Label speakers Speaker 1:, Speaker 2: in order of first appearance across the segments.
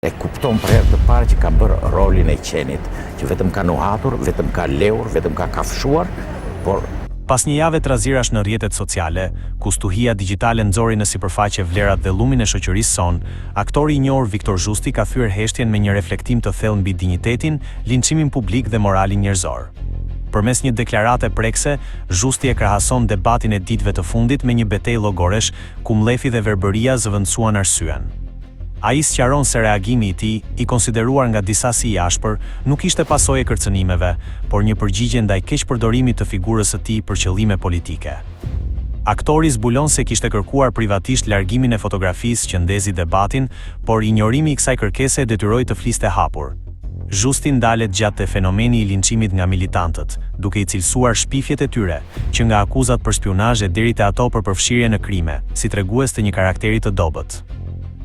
Speaker 1: E kupton për herë të parë që ka bërë rolin e qenit, që vetëm ka nuhatur, vetëm ka lehur, vetëm ka kafshuar, por
Speaker 2: pas një jave trazirash në rrjetet sociale, ku stuhia digjitale nxori në sipërfaqe vlerat dhe llumin e shoqërisë sonë, aktori i njohur Viktor Zhusti ka thyer heshtjen me një reflektim të thellë mbi dinjitetin, linçimin publik dhe moralin njerëzor. Përmes një deklarate prekse, Zhusti e krahason debatin e ditëve të fundit me një betejë llogoresh ku mlefi dhe verbëria zëvendësuan arsyen. Ai sqaron se reagimi i tij, i konsideruar nga disa si i ashpër, nuk ishte pasojë e kërcënimeve, por një përgjigje ndaj keqpërdorimit të figurës së tij për qëllime politike. Aktori zbulon se kishte kërkuar privatisht largimin e fotografisë që ndezi debatin, por injorimi i kësaj kërkese e detyroi të fliste hapur. Zhusti ndalet gjatë fenomeni i linçimit nga militantët, duke i cilësuar shpifjet e tyre, që nga akuzat për spionazh deri te ato për përfshirje në krime, si tregues të një karakteri të dobët.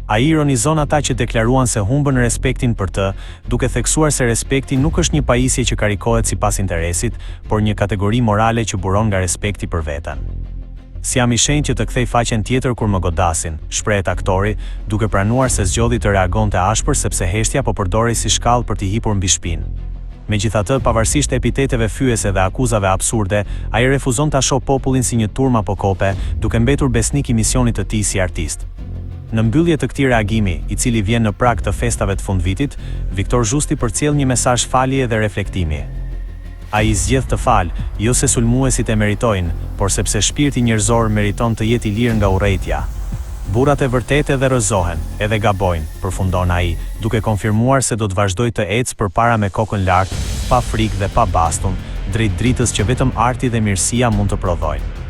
Speaker 2: Ai ironizon ata që deklaruan se humbën respektin për të, duke theksuar se respekti nuk është një pajisje që karikohet sipas interesit, por një kategori morale që buron nga respekti për veten. Si jam i shenjtë që të kthej faqen tjetër kur më godasin, shprehet aktori, duke pranuar se zgjodhi të reagonte ashpër sepse heshtja po përdorej si shkallë për t'i hipur mbi shpinë. Megjithatë, pavarësisht epiteteve fyese dhe akuzave absurde, ai refuzon ta shohë popullin si një turm apo kope, duke mbetur besnik i misionit të tij si artist. Në mbyllje të këtij reagimi, i cili vjen në prag të festave të fundvitit, Viktor Zhusti përcjell një mesazh falje dhe reflektimi. Ai zgjedh të falë, jo se sulmuesit e meritojnë, por sepse shpirti njerëzor meriton të jetë i lirë nga urrejtja. Burrat e vërtetë edhe rrëzohen, edhe gabojnë, përfundon ai, duke konfirmuar se do të vazhdojë të ecë përpara me kokën lart, pa frikë dhe pa bastun, drejt dritës që vetëm arti dhe mirësia mund të prodhojnë.